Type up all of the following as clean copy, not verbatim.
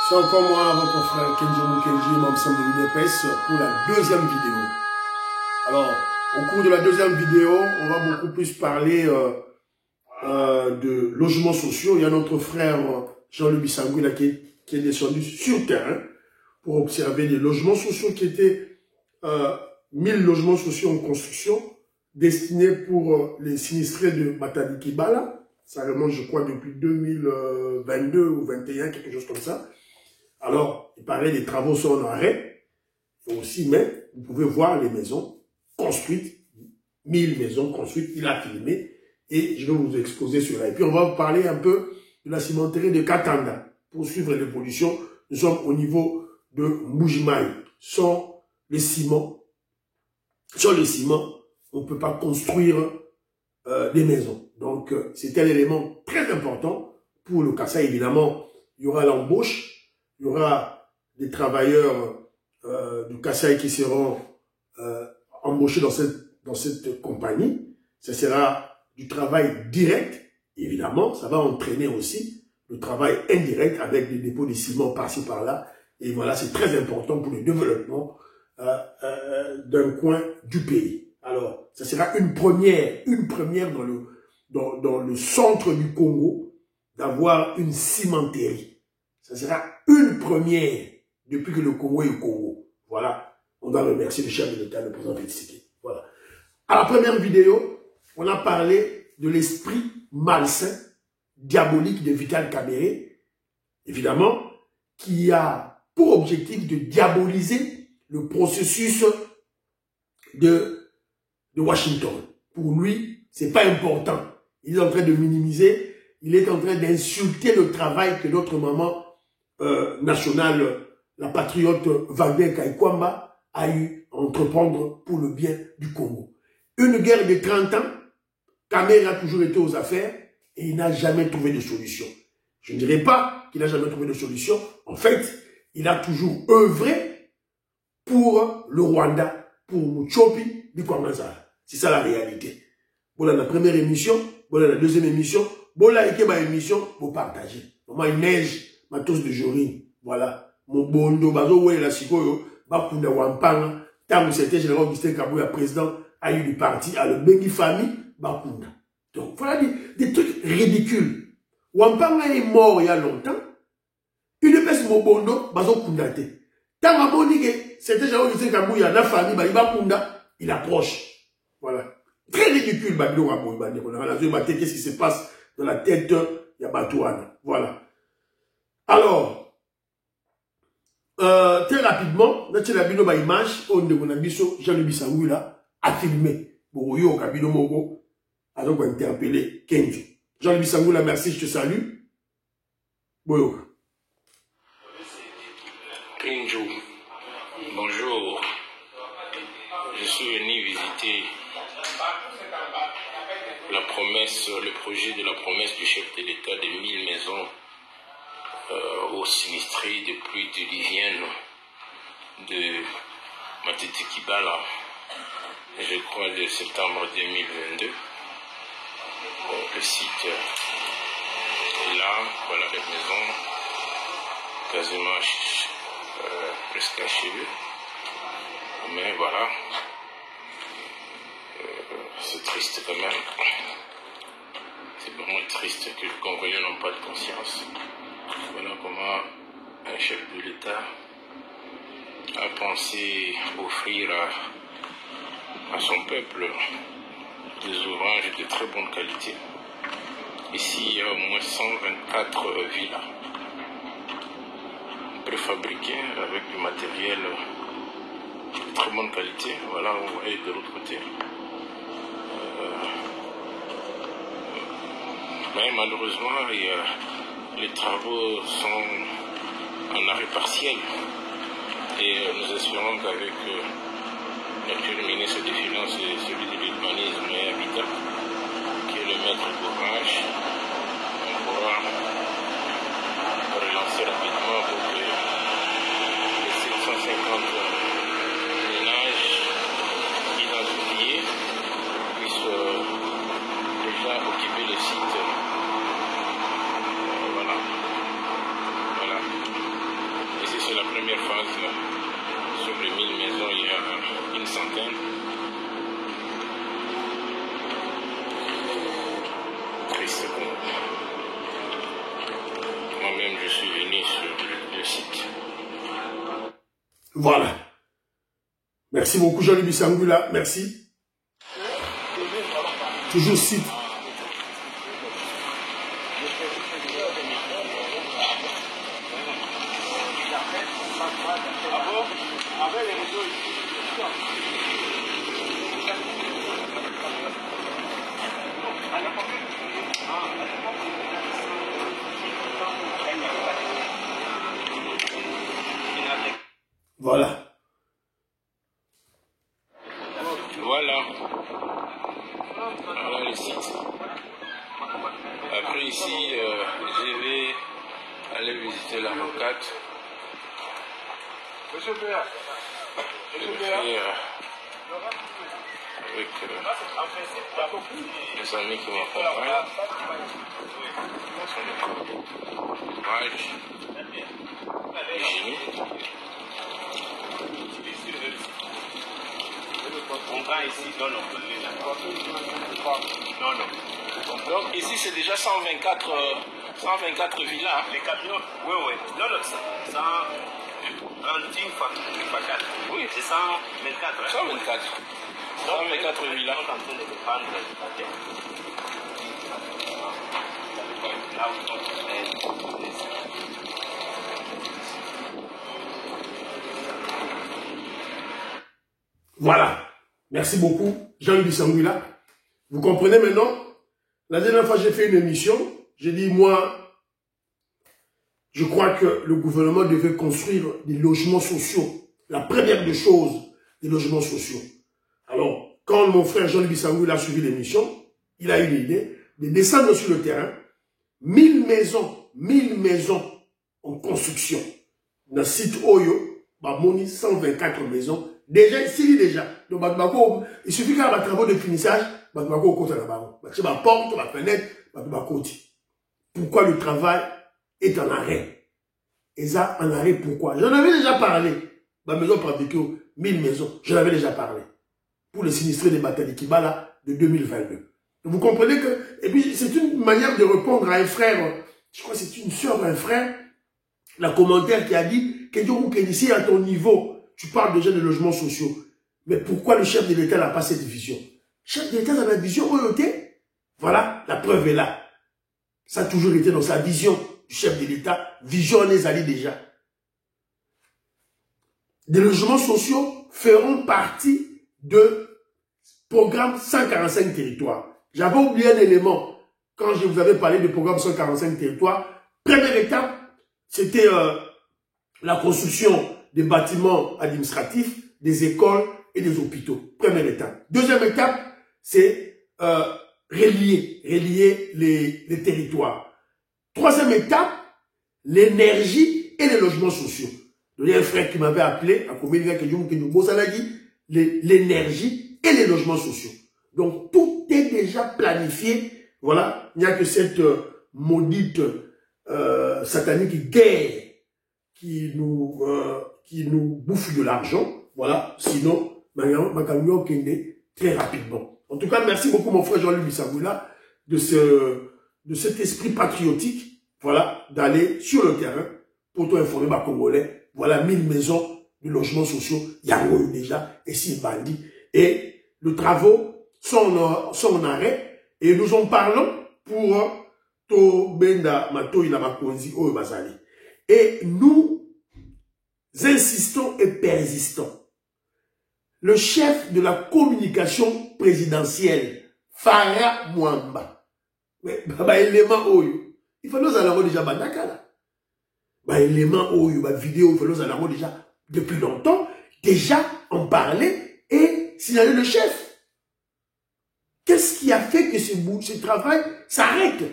C'est encore moi, votre frère Kenji Mukenji, membre de l'UNEPES, pour la deuxième vidéo. Alors, au cours de la deuxième vidéo, on va beaucoup plus parler de logements sociaux. Il y a notre frère Jean-Louis Bissangou qui est descendu sur terrain pour observer des logements sociaux qui étaient 1000 logements sociaux en construction destinés pour les sinistrés de Matadi Kibala. Ça remonte, je crois, depuis 2022 ou 2021, quelque chose comme ça. Alors, il paraît les travaux sont en arrêt. Aussi, mais vous pouvez voir les maisons construites, 1000 maisons construites, il a filmé. Et je vais vous exposer cela. Et puis, on va vous parler un peu de la cimenterie de Katanda. Pour suivre l'évolution, nous sommes au niveau de Mbujimaï. Sans le ciment, on ne peut pas construire des maisons. Donc, c'est un élément très important pour le Kasaï. Évidemment, il y aura l'embauche, il y aura des travailleurs du Kasaï qui seront embauchés dans cette compagnie. Ce sera du travail direct. Évidemment, ça va entraîner aussi le travail indirect avec des dépôts de ciment par-ci par-là. Et voilà, c'est très important pour le développement d'un coin du pays. Alors, ça sera une première dans le centre du Congo d'avoir une cimenterie. Ça sera une première depuis que le Congo est au Congo. Voilà. On doit remercier le chef de l'État, le président Tshisekedi. Voilà. À la première vidéo, on a parlé de l'esprit malsain, diabolique de Vital Kamerhe, évidemment, qui a pour objectif de diaboliser le processus de Washington. Pour lui, c'est pas important. Il est en train de minimiser, il est en train d'insulter le travail que notre maman nationale, la patriote Wagner Kaikwamba, a eu à entreprendre pour le bien du Congo. Une guerre de 30 ans, Kamerhe a toujours été aux affaires et il n'a jamais trouvé de solution. Je ne dirais pas qu'il n'a jamais trouvé de solution. En fait, il a toujours œuvré pour le Rwanda, pour Muchopi, du Kwangazara. C'est ça la réalité. Voilà la première émission, voilà la deuxième émission, voilà ma émission, vous partagez. Moment il neige, matos de Jorine. Voilà. Mon bondo, bazo ouais la sikoyo, bakunda wampanga, tant c'était général Augustin Kabouya, président, a eu du parti, à le Bengi famille, bakunda. Donc voilà des trucs ridicules. Wampanga est mort il y a longtemps. Une peste mon bondo, bazo kundate. Tant à mon c'était général Augustin Kabouya, la famille, bakunda, il approche. Voilà. Très ridicule, Babilo Raboui, qu'est-ce qui se passe dans la tête de Yabatouana. Voilà. Alors, très rapidement, notre Labino ba image, on de mon ami Jean-Louis Bissangou là, a filmé. Bon, yo, Kabino Mogo, a donc interpellé Kenji. Jean-Louis Bissangou là, merci, je te salue. Bon, Kenji, bonjour. Je suis venu visiter la promesse, le projet de la promesse du chef de l'État de 1000 maisons aux sinistrés de pluies diluviennes de Matadi Kibala, je crois de septembre 2022. Le site est là, voilà les maisons, quasiment presque achevées. Mais voilà, c'est triste quand même. C'est vraiment triste que les Congolais n'ont pas de conscience. Voilà comment un chef de l'État a pensé offrir à son peuple des ouvrages de très bonne qualité. Ici, il y a au moins 124 villas préfabriquées avec du matériel de très bonne qualité. Voilà, vous voyez de l'autre côté. Mais malheureusement, les travaux sont en arrêt partiel. Et nous espérons qu'avec notre ministre des Finances et celui de l'urbanisme et Habitat, qui est le maître d'ouvrage, on pourra relancer rapidement pour que les 750 ménages identifiés puissent déjà occuper le site. Voilà. la première phase. Sur les 1000 maisons, il y a une centaine. Triste pour moi. Moi-même, je suis venu sur le site. Voilà. Merci beaucoup, Jean-Louis Bissangula. Merci. Toujours site. Voilà. Voilà le site. Après ici, je vais aller visiter l'avocate. Je vais faire avec les amis qui m'accompagnent. Courage, Génie. On va ici, non. Donc ici c'est déjà 124 villas. Hein. Les camions, oui. Non, ça, oui, c'est 124. 124 villas. Là où Voilà. Merci beaucoup, Jean-Louis Bissangula. Vous comprenez maintenant? La dernière fois, j'ai fait une émission. J'ai dit, moi, je crois que le gouvernement devait construire des logements sociaux. La première des choses, des logements sociaux. Alors, quand mon frère Jean-Louis Bissangula a suivi l'émission, il a eu l'idée de descendre sur le terrain. 1000 maisons en construction. Dans le site Oyo, Bamoni, 124 maisons. Déjà, ici, déjà. Donc, il suffit qu'il y ait des travaux de finissage, pourquoi le travail est en arrêt? Et ça, en arrêt, pourquoi? J'en avais déjà parlé. Ma maison barbecue, 1000 maisons, j'en avais déjà parlé. Pour les sinistrés des batailles Kibala de 2022. Vous comprenez que, et puis, c'est une manière de répondre à un frère, je crois que c'est une soeur, un frère, la commentaire qui a dit, que ici, à ton niveau, tu parles déjà de logements sociaux. Mais pourquoi le chef de l'État n'a pas cette vision? Le chef de l'État a la vision royauté. Voilà, la preuve est là. Ça a toujours été dans sa vision du chef de l'État. Vision les alliés déjà. Des logements sociaux feront partie de programme 145 territoires. J'avais oublié un élément quand je vous avais parlé du programme 145 territoires. Première étape, c'était la construction des bâtiments administratifs, des écoles et des hôpitaux. Première étape. Deuxième étape, c'est relier les territoires. Troisième étape, l'énergie et les logements sociaux. Il y a un frère qui m'avait appelé, à l'énergie et les logements sociaux. Donc tout est déjà planifié. Voilà, il n'y a que cette maudite satanique guerre qui nous bouffe de l'argent. Voilà, sinon, ma camion kende très rapidement. En tout cas, merci beaucoup mon frère Jean-Louis Bissangula de cet esprit patriotique, voilà, d'aller sur le terrain pour tout informer les Congolais. Voilà, 1000 maisons de logements sociaux, il y a déjà, et si bandit. Et les travaux sont en arrêt, et nous en parlons pour Benda Matoi la Makonzi au Bazali. Et nous insistons et persistons. Le chef de la communication présidentielle, Farah Mwamba, il faut nous aller déjà bandakala. Élément vidéo, il faut nous aller déjà depuis longtemps, déjà en parler et signaler le chef. Qu'est-ce qui a fait que ce travail s'arrête?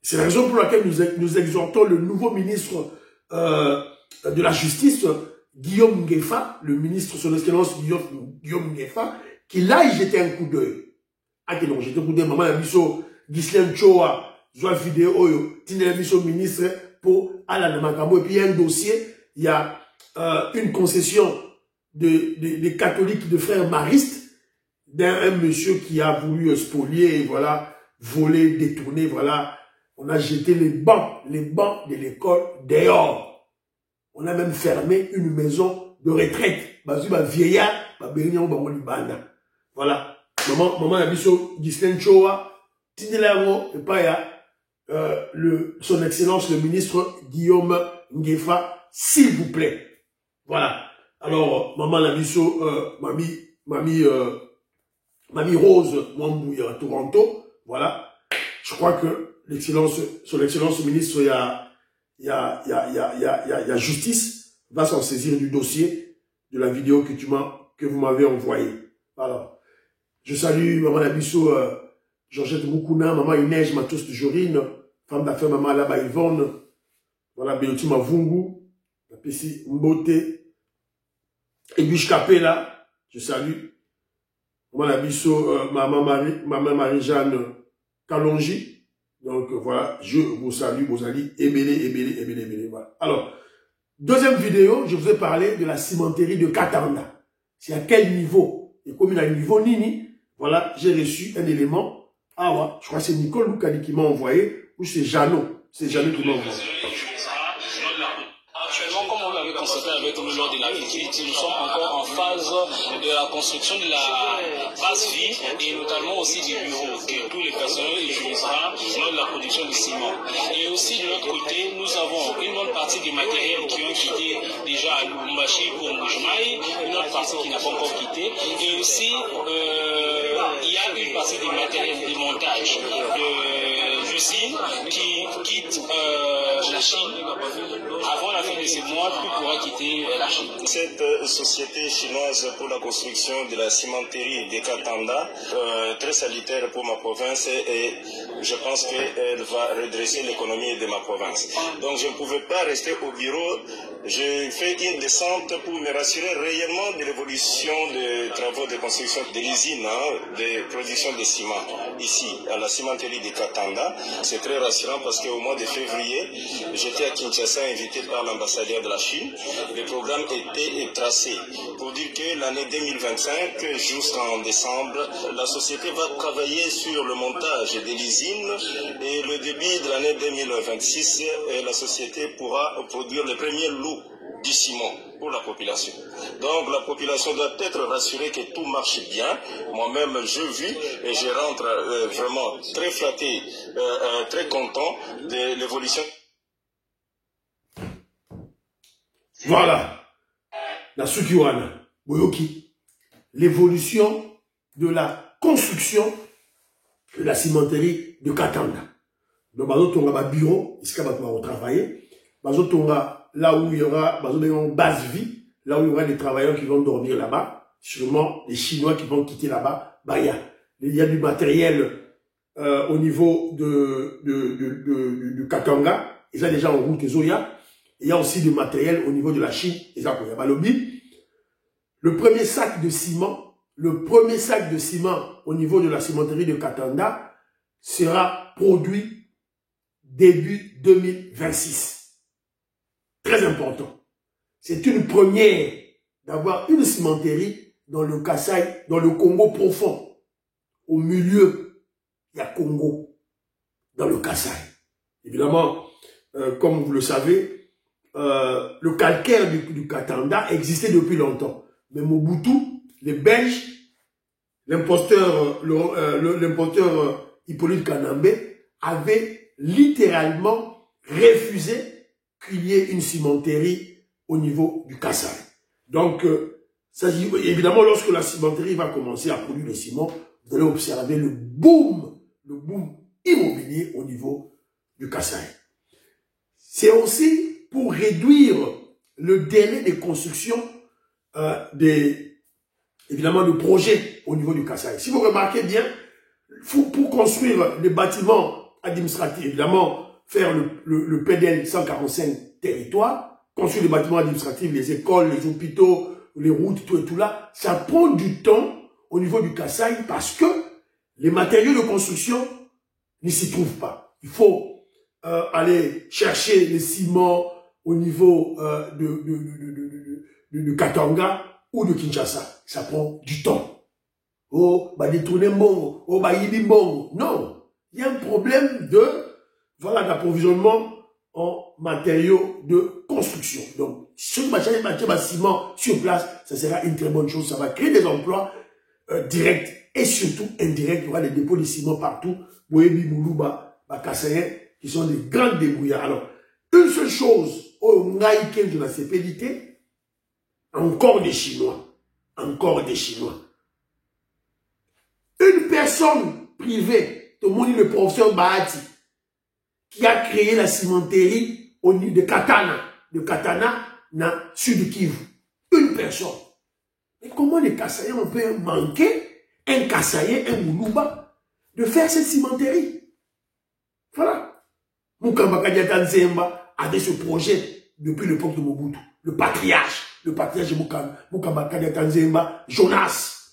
C'est la raison pour laquelle nous exhortons le nouveau ministre de la Justice, Guillaume Ngefa, le ministre son excellence Guillaume Ngefa, qui là, il jetait un coup d'œil. Ah, qui l'ont jeté un coup d'œil, maman, Misso, Ghislaine Choa, Zoa vidéo, Tine Misso ministre, pour aller à Makambo, et puis il y a un dossier il y a une concession des catholiques, de frères maristes, d'un monsieur qui a voulu spolier, voilà, voler, détourner, voilà. On a jeté les bancs de l'école dehors. On a même fermé une maison de retraite. Vieillard, voilà. Maman a dit Ghislaine Choa, Tindelamo, et pas son excellence le ministre Guillaume Ngefa, s'il vous plaît. Voilà. Alors, maman la misso, mamie Rose Mwambouya à Toronto, voilà. Je crois que son excellence ministre, il y a justice, va s'en saisir du dossier de la vidéo que vous m'avez envoyée. Voilà. Je salue maman la misso, Georgette Moukouna, maman Inès Matos de Jorine, femme d'affaires maman Alaba Yvonne, voilà, Béoti Mavungu, la PC Mbote, Ebiche Capella, je salue. Maman la misso, maman Marie-Jeanne Kalonji. Donc voilà, je vous salue, vos amis, ébélé, voilà. Alors, deuxième vidéo, je vous ai parlé de la cimenterie de Katanda. C'est à quel niveau? Et comme il a un niveau Nini, voilà, j'ai reçu un élément. Ah ouais, je crois que c'est Nicole Loukali qui m'a envoyé, ou c'est Jeannot. C'est Jeannot qui m'a envoyé. Actuellement, comme on l'avait constaté avec nous lors de la visite, nous sommes encore en phase de la construction de la base vie et notamment aussi des bureaux que tous les personnels utilisera lors de la production de ciment. Et aussi de l'autre côté, nous avons une bonne partie des matériels qui ont quitté déjà à Lubumbashi pour Mouchmaï, une autre partie qui n'a pas encore quitté. Et aussi, il y a une partie des matériels de montage de l'usine qui quitte la Chine. Avant la fin de ce mois, tout pourra quitter la Chine. Cette société chinoise pour la construction de la cimenterie de Katanda, très salutaire pour ma province et je pense qu'elle va redresser l'économie de ma province. Donc je ne pouvais pas rester au bureau. J'ai fait une descente pour me rassurer réellement de l'évolution des travaux de construction de l'usine de production de ciment ici à la cimenterie de Katanda. C'est très rassurant parce qu'au mois de février, j'étais à Kinshasa invité par l'ambassadeur de la Chine. Le programme était tracé pour dire que l'année 2025 jusqu'en décembre, la société va travailler sur le montage de l'usine et le début de l'année 2026, la société pourra produire le premier lot du ciment pour la population. Donc la population doit être rassurée que tout marche bien. Moi-même, je vis et je rentre vraiment très flatté, très content de l'évolution. Voilà. La Sukiwana, Boyoki. L'évolution de la construction de la cimenterie de Katanda. Donc, on a un bureau, ici, on va travailler. On a là où il y aura une base vie, là où il y aura des travailleurs qui vont dormir là-bas, sûrement les Chinois qui vont quitter là-bas. Il y a du matériel au niveau du Katanga, ils ont déjà en route Zoya. Il y a aussi du matériel au niveau de la Chine, ils ont le premier sac de ciment, au niveau de la cimenterie de Katanda sera produit début 2026. Très important. C'est une première d'avoir une cimenterie dans le Kasaï, dans le Congo profond. Au milieu, il y a Congo, dans le Kasaï. Évidemment, comme vous le savez, le calcaire du Katanda existait depuis longtemps. Mais Mobutu, les Belges, l'imposteur Hippolyte Kanambe avait littéralement refusé qu'il y ait une cimenterie au niveau du Kasaï. Donc, évidemment, lorsque la cimenterie va commencer à produire le ciment, vous allez observer le boom immobilier au niveau du Kasaï. C'est aussi pour réduire le délai de construction évidemment, de projets au niveau du Kasaï. Si vous remarquez bien, pour construire les bâtiments administratifs, évidemment, faire le PDL 145 territoires, construire les bâtiments administratifs, les écoles, les hôpitaux, les routes, tout et tout là, ça prend du temps au niveau du Kasaï parce que les matériaux de construction ne s'y trouvent pas. Il faut aller chercher les ciments au niveau de Katanga ou de Kinshasa. Ça prend du temps. Oh, bah détourner mbongo, oh, bah yibi mbongo. Non, il y a un problème d'approvisionnement en matériaux de construction. Donc, si on achète ciment sur place, ça sera une très bonne chose. Ça va créer des emplois directs et surtout indirects. Il y aura des dépôts de ciment partout. Boyebi, Moulouba, Bakassayen, qui sont des grands débrouillards. Alors, une seule chose, au Ngaïken de la CPDT, encore des Chinois. Encore des Chinois. Une personne privée, tout le monde dit le professeur Bahati, qui a créé la cimenterie au niveau de Katana, dans Sud Kivu. Une personne. Mais comment les Kassaïens, on peut manquer un Kassaïen, un Moulouba, de faire cette cimenterie? Voilà. Moukamba Kadiata Nzemba avait ce projet depuis l'époque de Mobutu. Le patriarche de Moukamba Kadiata Nzemba,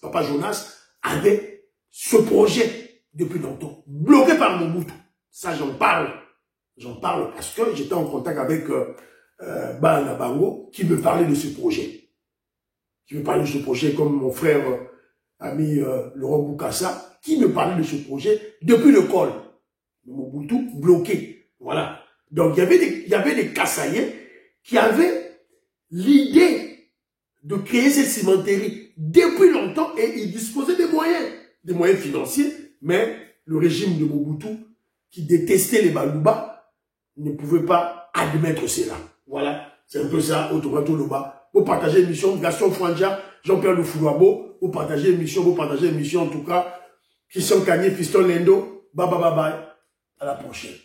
Papa Jonas, avait ce projet depuis longtemps, bloqué par Mobutu. Ça, j'en parle. J'en parle parce que j'étais en contact avec Bana Bango qui me parlait de ce projet. Qui me parlait de ce projet comme mon frère ami Laurent Boukassa, qui me parlait de ce projet depuis le col. Mobutu bloqué. Voilà. Donc, il y avait des Kassaïens qui avaient l'idée de créer cette cimenterie depuis longtemps et ils disposaient des moyens financiers, mais le régime de Mobutu, qui détestait les Balouba, ne pouvait pas admettre cela. Voilà, c'est un peu ça, autour de bas. Vous partagez l'émission, Gaston Franja, Jean-Pierre Lufouabo, vous partagez l'émission, en tout cas, Christian Kanye, Fiston Lendo, bye bye bye bye, à la prochaine.